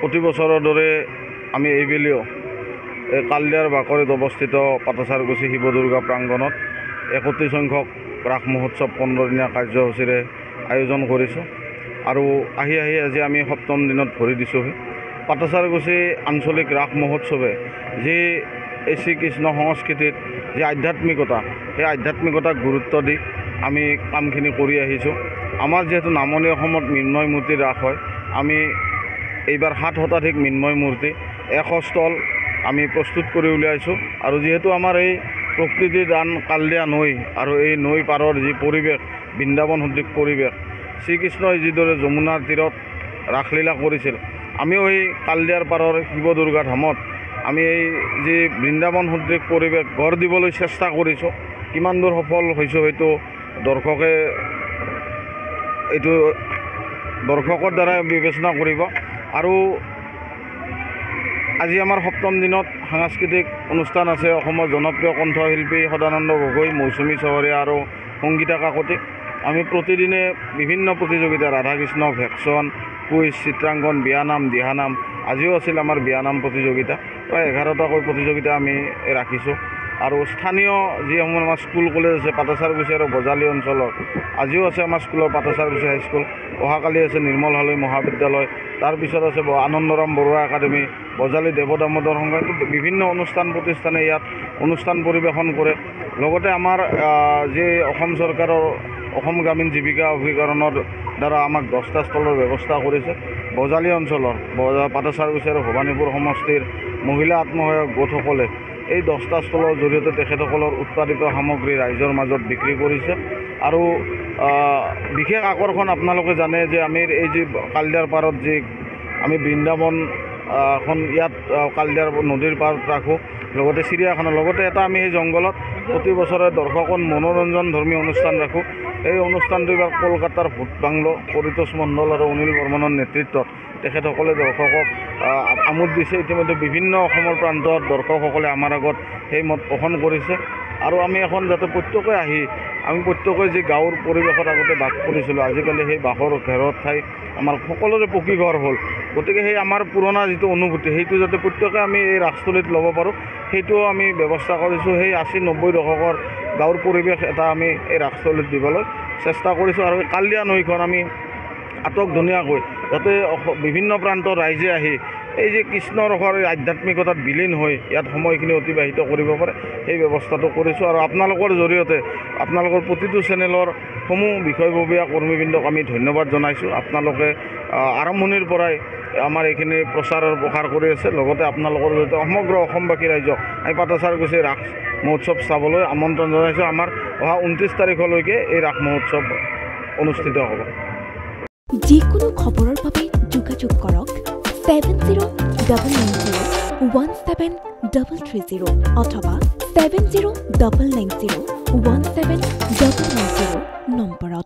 প্ৰতি বছৰৰ দৰে আমি এইবেলিও এই কালদিয়াৰ বাকৰিত অৱস্থিত পাটাচাৰকুছি শিৱ দুৰ্গা প্ৰাংগণত 31 সংখ্যক ৰাস মহোৎসৱ 15 দিনীয়া কাৰ্যসূচীৰে আয়োজন কৰিছোঁ আৰু আহি আজি আমি সপ্তম দিনত ভৰি দিছোঁহি। পাটাচাৰকুছি আঞ্চলিক ৰাস মহোৎসৱে যি এই শ্ৰীকৃষ্ণ সংস্কৃতিত যি আধ্যাত্মিকতা, সেই আধ্যাত্মিকতাক গুৰুত্ব দি আমি কামখিনি কৰি আহিছোঁ। আমাৰ যিহেতু নামনি অসমত মৃন্ময় মূৰ্তিৰ ৰাস হয়, আমি এইবাৰ 7 শতাধিক মৃন্ময় মূৰ্তি 100 ষ্টল আমি প্ৰস্তুত কৰি উলিয়াইছোঁ। আৰু যিহেতু আমাৰ এই প্ৰকৃতিৰ দান কালদিয়া নৈ আৰু এই নৈ পাৰৰ যি পৰিৱেশ, বৃন্দাবন সদৃশ পৰিৱেশ, শ্ৰীকৃষ্ণই যিদৰে যমুনাৰ তীৰত ৰাসলীলা কৰিছিল, আমিও এই কালদিয়াৰ পাৰৰ শিৱ দুৰ্গা ধামত আমি এই যি বৃন্দাবন সদৃশ পৰিৱেশ গঢ় দিবলৈ চেষ্টা কৰিছোঁ। কিমান দূৰ সফল হৈছোঁ হয়তো দৰ্শকৰ দ্বাৰা বিবেচনা কৰিব। আৰু আজি আমাৰ সপ্তম দিনত সাংস্কৃতিক অনুষ্ঠান আছে। অসমৰ জনপ্ৰিয় কণ্ঠশিল্পী সদানন্দ গগৈ, মৌচুমী চহৰীয়া আৰু সংগীতা কাকতি। আমি প্ৰতিদিনে বিভিন্ন প্ৰতিযোগিতা, ৰাধাকৃষ্ণ, ভেকশ্যন, কুইজ, চিত্ৰাংকন, বিয়ানাম, দিহানাম, আজিও আছিল আমাৰ বিয়ানাম প্ৰতিযোগিতা। প্ৰায় 11টাকৈ প্ৰতিযোগিতা আমি ৰাখিছোঁ। আৰু স্থানীয় যিসমূহ আমাৰ স্কুল কলেজ আছে পাটাচাৰকুছি আৰু বজালী অঞ্চলৰ, আজিও আছে আমাৰ স্কুলৰ পাটাচাৰকুছি হাইস্কুল, অহাকালি আছে নিৰ্মল হালৈ মহাবিদ্যালয়, তাৰপিছত আছে আনন্দৰাম বৰুৱা একাডেমি, বজালী দেৱ দামোদৰ সংঘ, বিভিন্ন অনুষ্ঠান প্ৰতিষ্ঠানে ইয়াত অনুষ্ঠান পৰিৱেশন কৰে। লগতে আমাৰ যি অসম চৰকাৰৰ অসম গ্ৰামীণ জীৱিকা অভিকৰণৰ দ্বাৰা আমাক 10টা ষ্টলৰ ব্যৱস্থা কৰিছে। বজালী অঞ্চলৰ পাটাচাৰকুছি আৰু ভৱানীপুৰ সমষ্টিৰ মহিলা আত্মসহায়ক গোটসকলে এই 10টা ষ্টলৰ জৰিয়তে তেখেতসকলৰ উৎপাদিত সামগ্ৰী ৰাইজৰ মাজত বিক্ৰী কৰিছে। আৰু বিশেষ আকৰ্ষণ আপোনালোকে জানে যে আমি এই যি কালদিয়াৰ পাৰত যি আমি বৃন্দাবন এখন ইয়াত কালদিয়াৰ নদীৰ পাৰত ৰাখোঁ, লগতে চিৰিয়াখানা, লগতে এটা আমি সেই জংঘলত প্ৰতি বছৰে দৰ্শকৰ মনোৰঞ্জন ধৰ্মী অনুষ্ঠান ৰাখোঁ। এই অনুষ্ঠানটো এইবাৰ কলকাতাৰ ভূত বাংলো, পৰিতোষ মণ্ডল আৰু অনিল বৰ্মনৰ নেতৃত্বত তেখেতসকলে দৰ্শকক আমোদ দিছে। ইতিমধ্যে বিভিন্ন অসমৰ প্ৰান্তত দৰ্শকসকলে আমাৰ আগত সেই মত পোষণ কৰিছে। আৰু আমি এখন যাতে প্ৰত্যেকেই যি গাঁৱৰ পৰিৱেশত আগতে বাস কৰিছিলোঁ, আজিকালি সেই বাসৰ ঘেৰৰ ঠাই আমাৰ সকলোৰে পকী ঘৰ হ'ল। গতিকে সেই আমাৰ পুৰণা যিটো অনুভূতি, সেইটো যাতে প্ৰত্যেকে আমি এই ৰাসস্থলীত ল'ব পাৰোঁ, সেইটোও আমি ব্যৱস্থা কৰিছোঁ। সেই 80-90 দশকৰ গাঁৱৰ পৰিৱেশ এটা আমি এই ৰাসস্থলীত দিবলৈ চেষ্টা কৰিছোঁ। আৰু কালদিয়া নৈখন আমি আটক ধুনীয়াকৈ যাতে বিভিন্ন প্ৰান্তৰ ৰাইজে আহি এই যে কৃষ্ণ ৰসৰ আধ্যাত্মিকতাত বিলীন হৈ ইয়াত সময়খিনি অতিবাহিত কৰিব পাৰে, সেই ব্যৱস্থাটো কৰিছোঁ। আৰু আপোনালোকৰ জৰিয়তে আপোনালোকৰ প্ৰতিটো চেনেলৰ সমূহ বিষয়ববীয়া কৰ্মীবৃন্দক আমি ধন্যবাদ জনাইছোঁ। আপোনালোকে আৰম্ভণিৰ পৰাই আমাৰ এইখিনি প্ৰচাৰ কৰি আছে। লগতে আপোনালোকৰ জৰিয়তে সমগ্ৰ অসমবাসী ৰাইজক আমি পাটাচাৰকুছি ৰাস মহোৎসৱ চাবলৈ আমন্ত্ৰণ জনাইছোঁ। আমাৰ অহা 29 তাৰিখলৈকে এই ৰাস মহোৎসৱ অনুষ্ঠিত হ'ব। যিকোনো খবৰৰ বাবে যোগাযোগ কৰক 7099017330 অথবা 7099017990 নম্বৰত।